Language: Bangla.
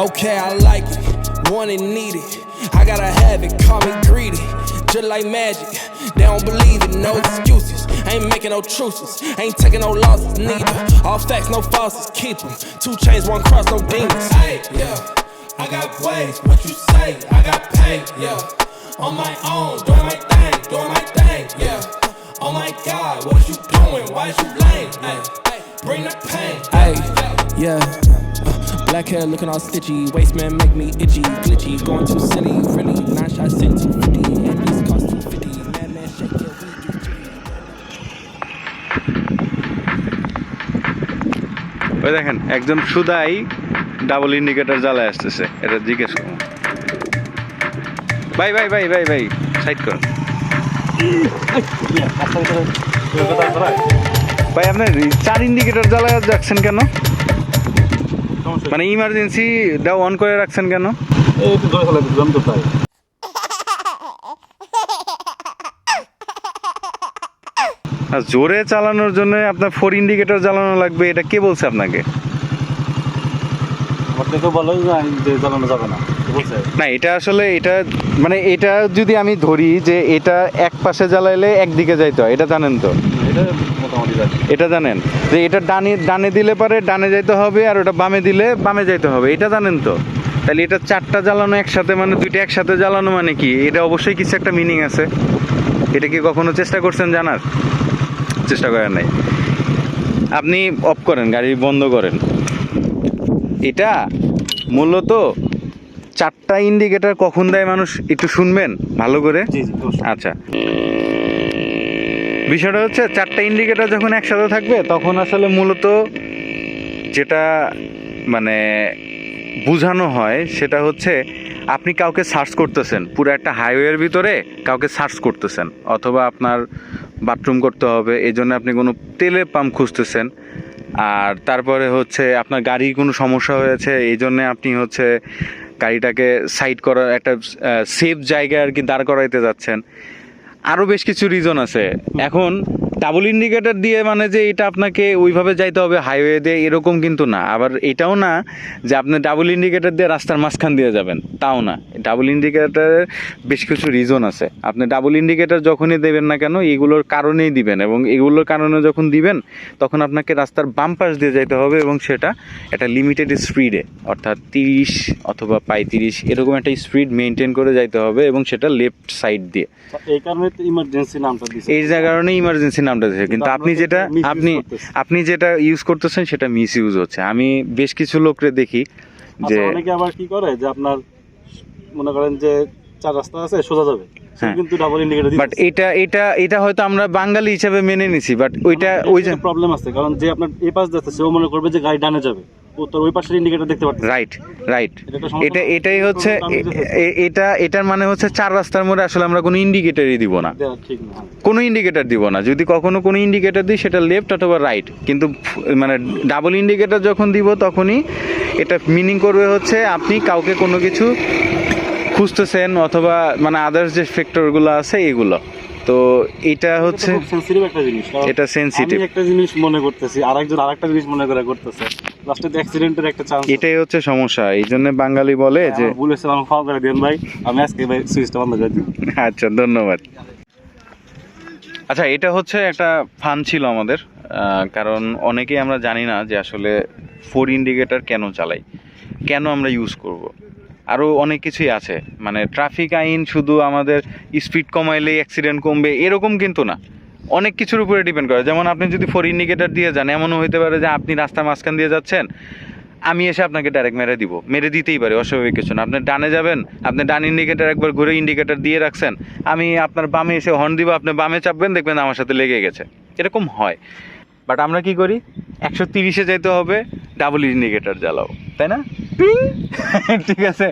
Okay, I like it, want it, need it. I gotta have it, call me greedy. Just like magic, they don't believe it, no excuses. Ain't making no truces, ain't taking no losses neither. All facts, no falses, keep them. 2 chains, 1 cross, no demons. Hey, yeah, I got ways, what you say, I got pain, yeah. On my own, doing my thing, yeah. Oh my God, what you doing, why you lame, hey. Bring the pain, hey, yeah. Black hair looking all stitchy, waist man make me itchy, glitchy, going too silly, really, 9 shots sent 250, and this cost 250, man, shake your weed, get jiggy. ওই দেখেন একজন সুদাই ডাবল ইন্ডিকেটর জ্বালায় আসতেছে, এটা জিজ্ঞেস করুন। ভাই ভাই ভাই ভাই ভাই সাইড করুন ভাই, আপনি 4 ইন্ডিকেটর জ্বালায় যাচ্ছেন কেন? মানে ইমার্জেন্সি দাও অন করে রাখছেন কেন? জোরে চালানোর জন্য আপনার 4 ইন্ডিকেটর জ্বালানো লাগবে, এটা কে বলছে আপনাকে? না, এটা আসলে এটা মানে এটা যদি আমি ধরি যে এটা এক পাশে জ্বালাইলে একদিকে যাইতে হয়, এটা জানেন তো? এটা জানেন যে এটা ডানে দিলে পারে ডানে যাইতে হবে, আর ওটা বামে দিলে বামে যাইতে হবে, এটা জানেন তো? তাহলে এটা 4টা জ্বালানো একসাথে, মানে 2টা একসাথে জ্বালানো মানে কি? এটা অবশ্যই কিছু একটা মিনিং আছে। এটা কি কখনো চেষ্টা করছেন জানার? চেষ্টা করেন নাই। আপনি অফ করেন, গাড়ি বন্ধ করেন। এটা মূলত 4টা ইন্ডিকেটর কখন দেয় মানুষ একটু শুনবেন ভালো করে? আচ্ছা, বিষয়টা হচ্ছে 4টা ইন্ডিকেটর যখন একসাথে থাকবে তখন আসলে মূলত যেটা মানে বোঝানো হয় সেটা হচ্ছে আপনি কাউকে সার্চ করতেছেন, পুরো একটা হাইওয়ের ভিতরে কাউকে সার্চ করতেছেন, অথবা আপনার বাথরুম করতে হবে এই জন্য আপনি কোনো তেলের পাম্প খুঁজতেছেন, আর তারপরে হচ্ছে আপনার গাড়ির কোনো সমস্যা হয়েছে এই জন্যে আপনি হচ্ছে গাড়িটাকে সাইড করার একটা সেফ জায়গায় আর কি দাঁড় করাইতে যাচ্ছেন। আরও বেশ কিছু রিজন আছে। এখন ডাবল ইন্ডিকেটর দিয়ে মানে যে এটা আপনাকে ওইভাবে যাইতে হবে হাইওয়ে দিয়ে এরকম কিন্তু না, আবার এটাও না যে আপনি ডাবল ইন্ডিকেটর দিয়ে রাস্তার মাঝখান দিয়ে যাবেন, তাও না। ডাবল ইন্ডিকেটরের বেশ কিছু রিজন আছে। আপনি ডাবল ইন্ডিকেটর যখনই দেবেন না কেন এগুলোর কারণেই দিবেন, এবং এগুলোর কারণে যখন দিবেন তখন আপনাকে রাস্তার বাম পাশ দিয়ে যাইতে হবে, এবং সেটা একটা লিমিটেড স্পিডে, অর্থাৎ 30 অথবা 35 এরকম একটা স্পিড মেনটেন করে যাইতে হবে, এবং সেটা লেফট সাইড দিয়ে। এই কারণে তো ইমার্জেন্সি নামটা দিয়েছে, এই কারণে ইমার্জেন্সি নামটা দিয়েছে, কিন্তু আপনি যেটা ইউজ করতেছেন সেটা মিস ইউজ হচ্ছে। আমি বেশ কিছু লোকরে দেখি যে অনেকে আবার কি করে যে আপনার মনে করেন যে 4 রাস্তা আছে সোজা যাবে, কিন্তু ডাবল ইন্ডিকেটর দিচ্ছে। বাট এটা হয়তো আমরা বাঙালি হিসেবে মেনে নিছি, বাট ওইটা ওই যে প্রবলেম আছে, কারণ যে আপনার এই পাশ যাচ্ছে সেও মনে করবে যে গাড়ি ডানে যাবে, ও তো ওই পাশের ইন্ডিকেটর দেখতে পাচ্ছে। রাইট এটাই হচ্ছে এটার মানে হচ্ছে 4 রাস্তার মোড়ে আসলে আমরা কোনো ইন্ডিকেটরই দিব না, কোনো ইন্ডিকেটর দিব না। যদি কখনো কোনো ইন্ডিকেটর দিই সেটা লেফট অথবা রাইট, কিন্তু মানে ডাবল ইন্ডিকেটর যখন দিব তখনই এটা মিনিং করবে হচ্ছে আপনি কাউকে কোনো কিছু খুঁজতেছেন, অথবা মানে আদার্স যে ফ্যাক্টরগুলো আছে এগুলো। তো এটা হচ্ছে সেনসিটিভ একটা জিনিস, এটা সেনসিটিভ একটা জিনিস মনে করতেছি, আরেকজন আরেকটা জিনিস মনে করতেছে, লাস্টে অ্যাক্সিডেন্টের একটা চান্স। এটাই হচ্ছে সমস্যা, এই জন্য বাঙালি বলে যে ভুল হয়েছে, আমাকে ক্ষমা করে দিন ভাই, আমি আজকে ভাই সুইচটা বন্ধ করে দিই। আচ্ছা, ধন্যবাদ। আচ্ছা, এটা হচ্ছে একটা ফান ছিল আমাদের, কারণ অনেকেই আমরা জানি না যে আসলে 4 ইন্ডিকেটর কেন চালাই, কেন আমরা ইউজ করব। আরও অনেক কিছুই আছে, মানে ট্রাফিক আইন শুধু আমাদের স্পিড কমাইলেই অ্যাক্সিডেন্ট কমবে এরকম কিন্তু না, অনেক কিছুর উপরে ডিপেন্ড করে। যেমন আপনি যদি 4 ইন্ডিকেটর দিয়ে যান, এমনও হইতে পারে যে আপনি রাস্তার মাঝখান দিয়ে যাচ্ছেন, আমি এসে আপনাকে ডাইরেক্ট মেরে দিতেই পারে, অস্বাভাবিক কিছু না। আপনি ডানে যাবেন, আপনি ডান ইন্ডিকেটর একবার ঘুরে ইন্ডিকেটর দিয়ে রাখছেন, আমি আপনার বামে এসে হর্ন দিব, আপনি বামে চাপবেন, দেখবেন আমার সাথে লেগে গেছে, এরকম হয়। বাট আমরা কি করি, 130-এ যাইতে হবে, ডাবল ইন্ডিকেটর জ্বালাও, তাই না? ঠিক আছে।